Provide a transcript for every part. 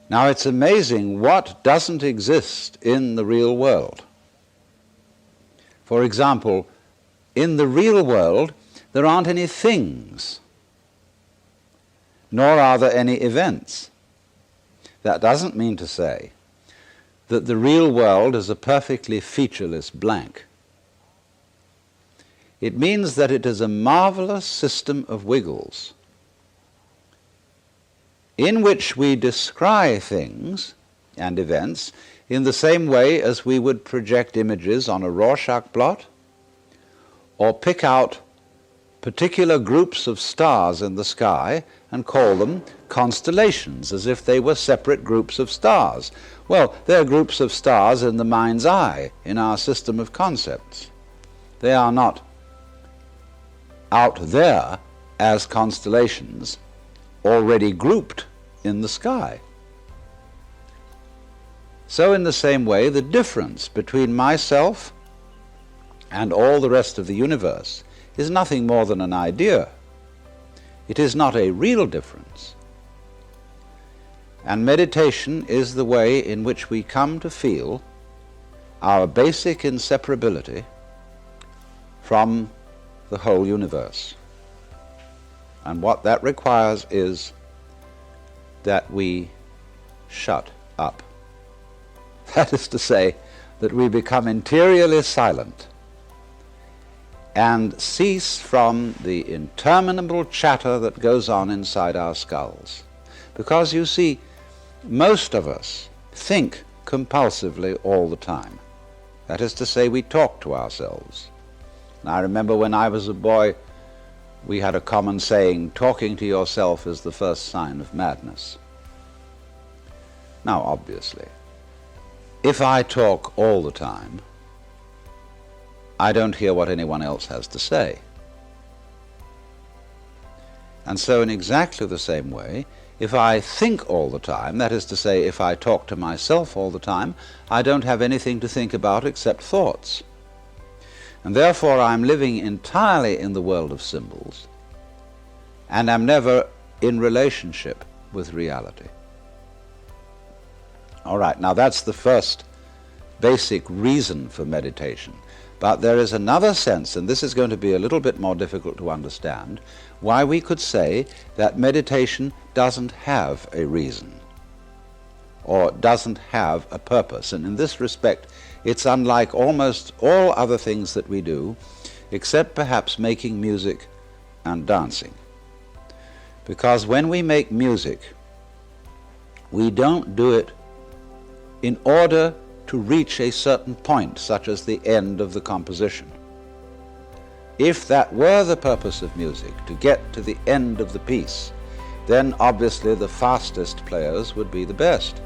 Now it's amazing what doesn't exist in the real world. For example, in the real world there aren't any things, nor are there any events. That doesn't mean to say that the real world is a perfectly featureless blank. It means that it is a marvelous system of wiggles in which we descry things and events in the same way as we would project images on a Rorschach blot or pick out particular groups of stars in the sky and call them constellations, as if they were separate groups of stars. Well, they're groups of stars in the mind's eye, in our system of concepts. They are not out there as constellations already grouped in the sky. So in the same way, the difference between myself and all the rest of the universe is nothing more than an idea. It is not a real difference. And meditation is the way in which we come to feel our basic inseparability from the whole universe. And what that requires is that we shut up. That is to say, that we become interiorly silent and cease from the interminable chatter that goes on inside our skulls. Because you see, most of us think compulsively all the time. That is to say, we talk to ourselves. And I remember when I was a boy, we had a common saying, talking to yourself is the first sign of madness. Now, obviously, if I talk all the time, I don't hear what anyone else has to say. And so in exactly the same way, if I think all the time, that is to say, if I talk to myself all the time, I don't have anything to think about except thoughts. And therefore I'm living entirely in the world of symbols, and I'm never in relationship with reality. All right, now that's the first basic reason for meditation. But there is another sense, and this is going to be a little bit more difficult to understand, why we could say that meditation doesn't have a reason or doesn't have a purpose. And in this respect, it's unlike almost all other things that we do, except perhaps making music and dancing. Because when we make music, we don't do it in order to reach a certain point, such as the end of the composition. If that were the purpose of music, to get to the end of the piece, then obviously the fastest players would be the best.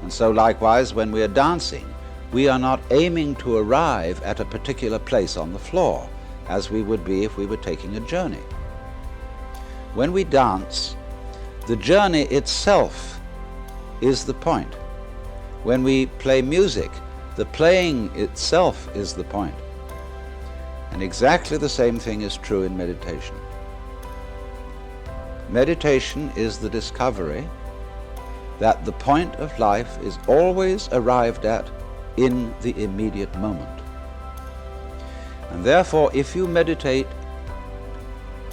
And so likewise, when we are dancing, we are not aiming to arrive at a particular place on the floor, as we would be if we were taking a journey. When we dance, the journey itself is the point. When we play music, the playing itself is the point. And exactly the same thing is true in meditation. Meditation is the discovery that the point of life is always arrived at in the immediate moment. And therefore, if you meditate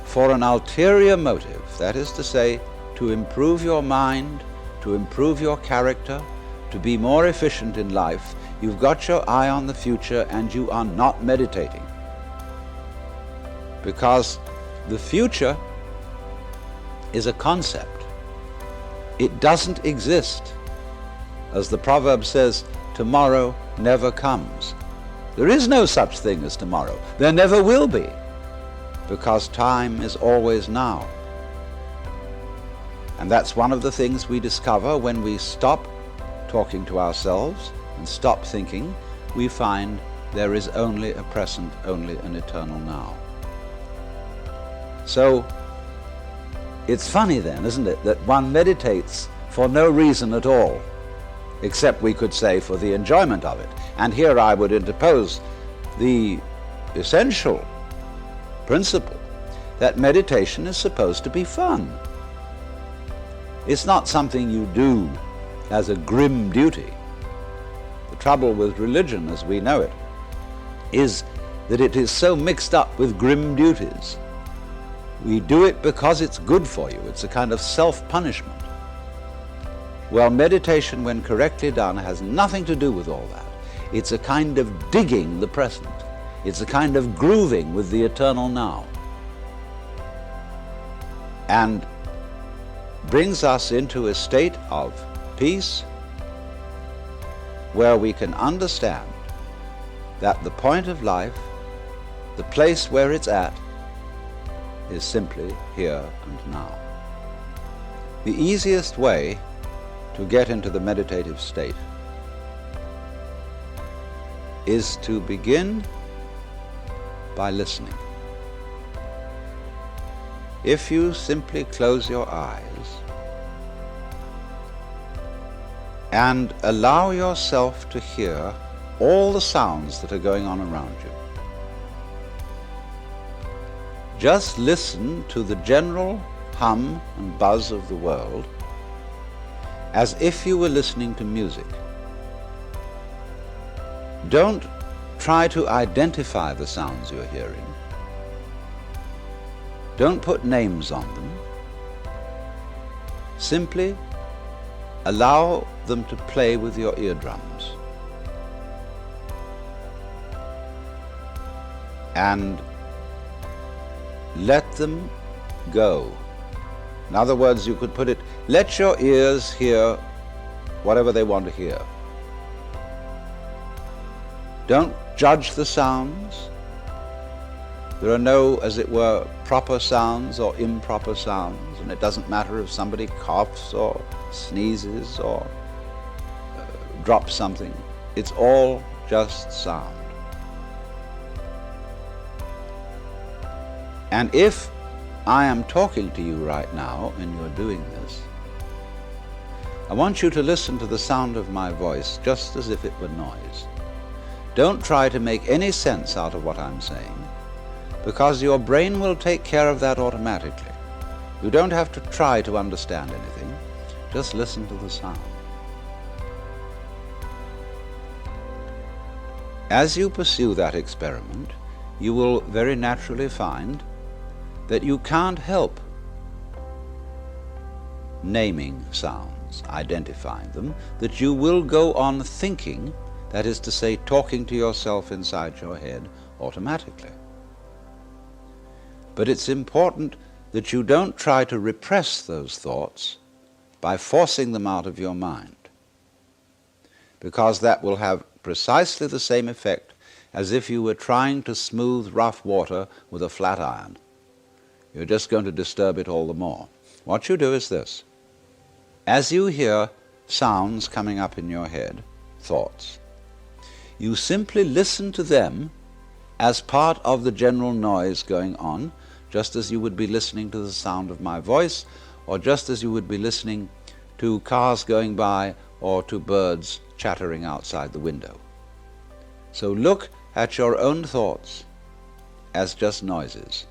for an ulterior motive, that is to say, to improve your mind, to improve your character, to be more efficient in life, you've got your eye on the future and you are not meditating. Because the future is a concept. It doesn't exist. As the proverb says, tomorrow never comes. There is no such thing as tomorrow. There never will be, because time is always now. And that's one of the things we discover when we stop talking to ourselves and stop thinking. We find there is only a present, only an eternal now. So it's funny then, isn't it, that one meditates for no reason at all, except we could say for the enjoyment of it. And here I would interpose the essential principle that meditation is supposed to be fun. It's not something you do as a grim duty. The trouble with religion as we know it is that it is so mixed up with grim duties. We do it because it's good for you. It's a kind of self-punishment. Well, meditation, when correctly done, has nothing to do with all that. It's a kind of digging the present. It's a kind of grooving with the eternal now. And brings us into a state of peace where we can understand that the point of life, the place where it's at, is simply here and now. The easiest way to get into the meditative state is to begin by listening. If you simply close your eyes and allow yourself to hear all the sounds that are going on around you, just listen to the general hum and buzz of the world as if you were listening to music. Don't try to identify the sounds you're hearing. Don't put names on them. Simply allow them to play with your eardrums. And let them go. In other words, you could put it, let your ears hear whatever they want to hear. Don't judge the sounds. There are no, as it were, proper sounds or improper sounds, and it doesn't matter if somebody coughs or sneezes or drops something. It's all just sound. And if I am talking to you right now and you're doing this, I want you to listen to the sound of my voice just as if it were noise. Don't try to make any sense out of what I'm saying, because your brain will take care of that automatically. You don't have to try to understand anything. Just listen to the sound. As you pursue that experiment, you will very naturally find that you can't help naming sounds, identifying them, that you will go on thinking, that is to say, talking to yourself inside your head automatically. But it's important that you don't try to repress those thoughts by forcing them out of your mind, because that will have precisely the same effect as if you were trying to smooth rough water with a flat iron. You're just going to disturb it all the more. What you do is this. As you hear sounds coming up in your head, thoughts, you simply listen to them as part of the general noise going on, just as you would be listening to the sound of my voice, or just as you would be listening to cars going by or to birds chattering outside the window. So look at your own thoughts as just noises.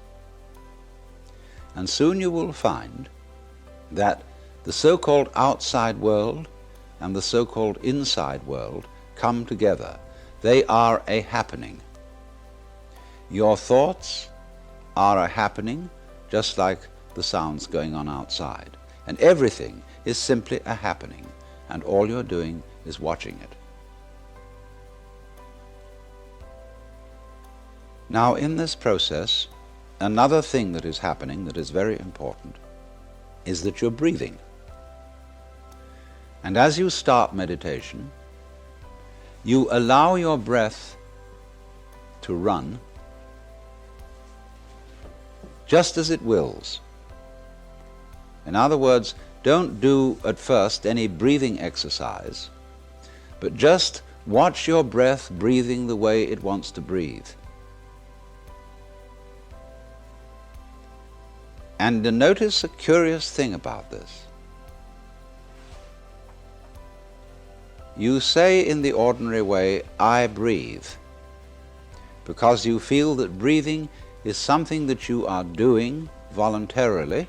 And soon you will find that the so-called outside world and the so-called inside world come together. They are a happening. Your thoughts are a happening, just like the sounds going on outside. And everything is simply a happening, and all you're doing is watching it. Now, in this process, another thing that is happening that is very important is that you're breathing. And as you start meditation, you allow your breath to run just as it wills. In other words, don't do at first any breathing exercise, but just watch your breath breathing the way it wants to breathe. And notice a curious thing about this. You say in the ordinary way, I breathe, because you feel that breathing is something that you are doing voluntarily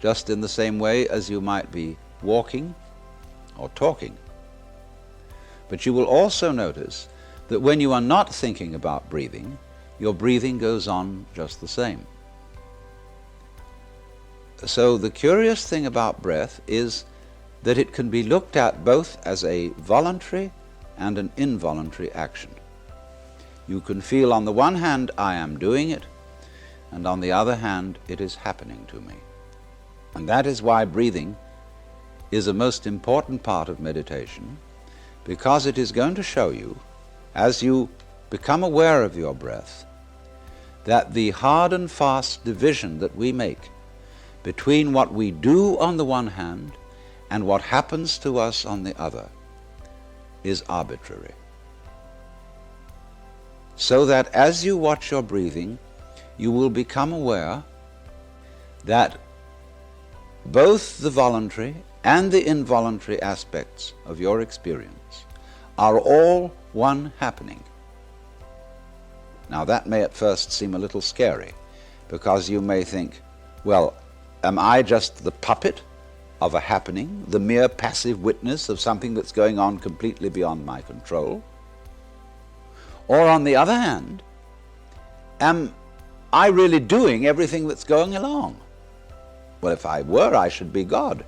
just in the same way as you might be walking or talking. But you will also notice that when you are not thinking about breathing, your breathing goes on just the same. So the curious thing about breath is that it can be looked at both as a voluntary and an involuntary action. You can feel on the one hand, I am doing it, and on the other hand, it is happening to me. And that is why breathing is a most important part of meditation, because it is going to show you, as you become aware of your breath, that the hard and fast division that we make between what we do on the one hand and what happens to us on the other is arbitrary. So that as you watch your breathing, you will become aware that both the voluntary and the involuntary aspects of your experience are all one happening. Now that may at first seem a little scary, because you may think, well, am I just the puppet of a happening, the mere passive witness of something that's going on completely beyond my control? Or on the other hand, am I really doing everything that's going along? Well, if I were, I should be God.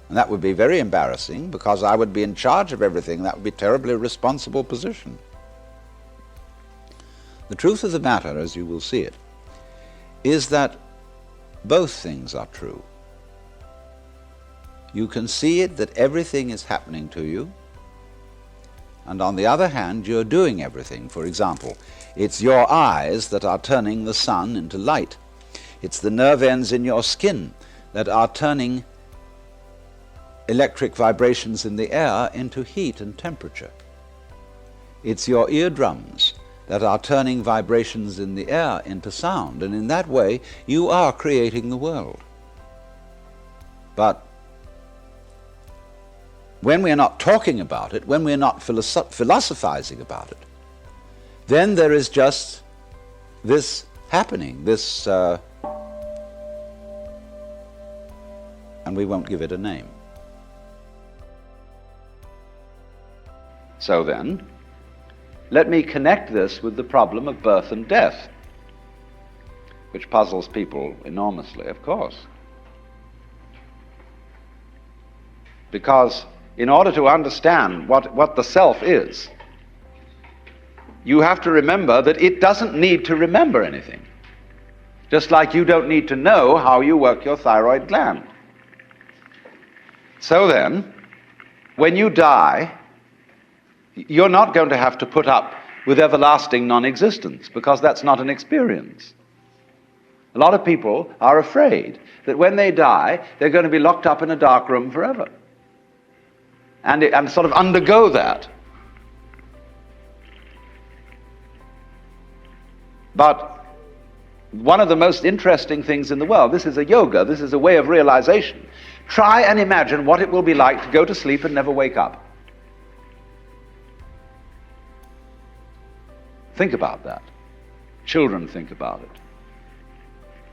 And that would be very embarrassing, because I would be in charge of everything. That would be a terribly responsible position. The truth of the matter, as you will see it, is that both things are true. You can see it that everything is happening to you, and on the other hand, you're doing everything. For example, it's your eyes that are turning the sun into light. It's the nerve ends in your skin that are turning electric vibrations in the air into heat and temperature. It's your eardrums that are turning vibrations in the air into sound, and in that way you are creating the world. But when we're not talking about it, when we're not philosophizing about it, then there is just this happening, this, and we won't give it a name. So then, let me connect this with the problem of birth and death, which puzzles people enormously, of course. Because in order to understand what the self is, you have to remember that it doesn't need to remember anything. Just like you don't need to know how you work your thyroid gland. So then, when you die, you're not going to have to put up with everlasting non-existence, because that's not an experience. A lot of people are afraid that when they die, they're going to be locked up in a dark room forever. And sort of undergo that. But one of the most interesting things in the world, this is a yoga, this is a way of realization. Try and imagine what it will be like to go to sleep and never wake up. Think about that. Children think about it.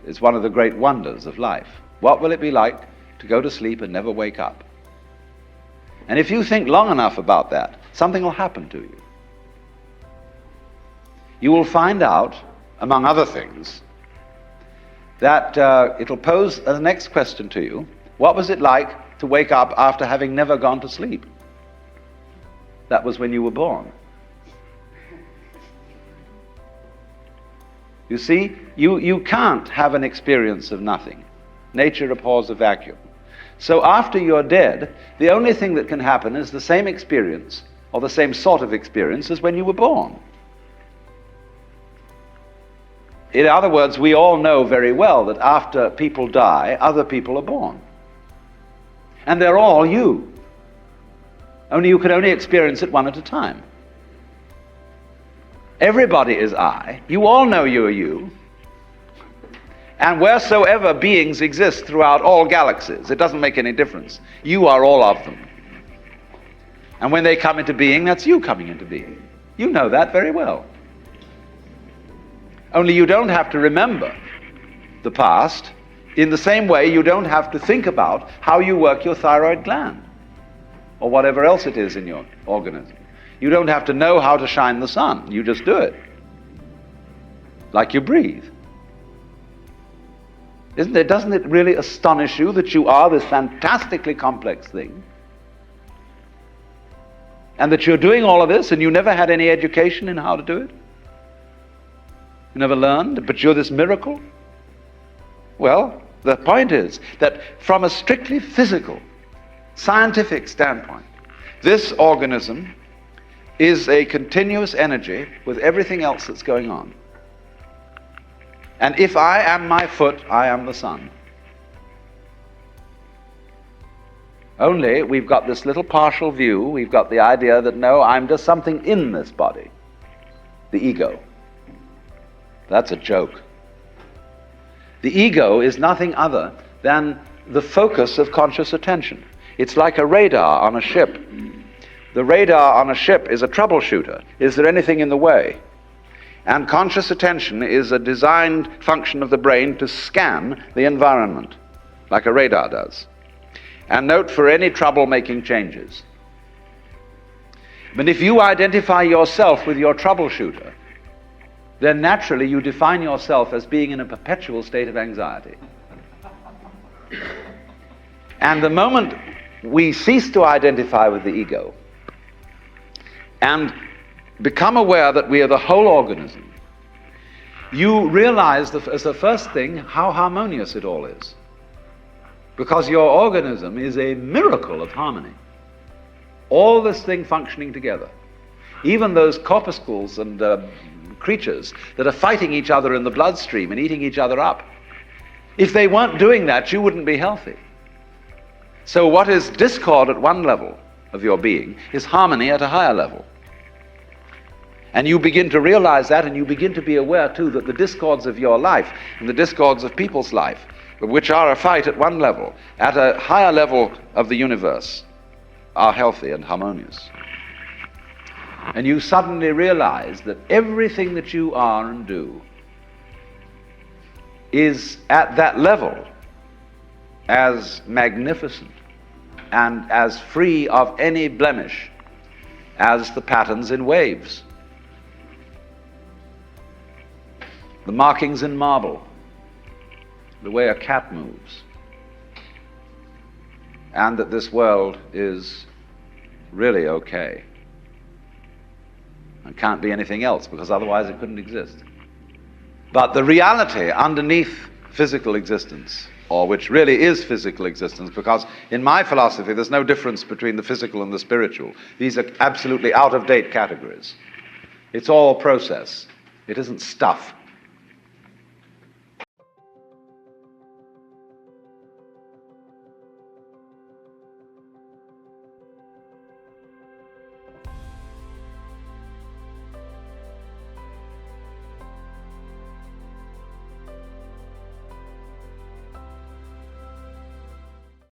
It's one of the great wonders of life. What will it be like to go to sleep and never wake up? And if you think long enough about that, something will happen to you. You will find out, among other things, that it'll pose the next question to you. What was it like to wake up after having never gone to sleep? That was when you were born. You see, you can't have an experience of nothing. Nature abhors a vacuum. So after you're dead, the only thing that can happen is the same experience, or the same sort of experience, as when you were born. In other words, we all know very well that after people die, other people are born. And they're all you. Only you can only experience it one at a time. Everybody is I. You all know you are you. And wheresoever beings exist throughout all galaxies, it doesn't make any difference. You are all of them. And when they come into being, that's you coming into being. You know that very well. Only you don't have to remember the past. In the same way, you don't have to think about how you work your thyroid gland or whatever else it is in your organism. You don't have to know how to shine the sun. You just do it. Like you breathe. Doesn't it really astonish you that you are this fantastically complex thing? And that you're doing all of this and you never had any education in how to do it? You never learned, but you're this miracle? Well, the point is that from a strictly physical, scientific standpoint, this organism is a continuous energy with everything else that's going on. And if I am my foot, I am the sun. Only we've got this little partial view. We've got the idea that no, I'm just something in this body. The ego. That's a joke. The ego is nothing other than the focus of conscious attention. It's like a radar on a ship. The radar on a ship is a troubleshooter. Is there anything in the way? And conscious attention is a designed function of the brain to scan the environment, like a radar does, and note for any trouble-making changes. But if you identify yourself with your troubleshooter, then naturally you define yourself as being in a perpetual state of anxiety. And the moment we cease to identify with the ego and become aware that we are the whole organism, you realize as the first thing how harmonious it all is. Because your organism is a miracle of harmony. All this thing functioning together. Even those corpuscles and creatures that are fighting each other in the bloodstream and eating each other up. If they weren't doing that, you wouldn't be healthy. So what is discord at one level of your being is harmony at a higher level. And you begin to realize that, and you begin to be aware too that the discords of your life and the discords of people's life, which are a fight at one level, at a higher level of the universe, are healthy and harmonious. And you suddenly realize that everything that you are and do is at that level as magnificent and as free of any blemish as the patterns in waves, the markings in marble, the way a cat moves, and that this world is really okay and can't be anything else, because otherwise it couldn't exist. But the reality underneath physical existence, or which really is physical existence, because in my philosophy there's no difference between the physical and the spiritual. These are absolutely out-of-date categories. It's all process. It isn't stuff.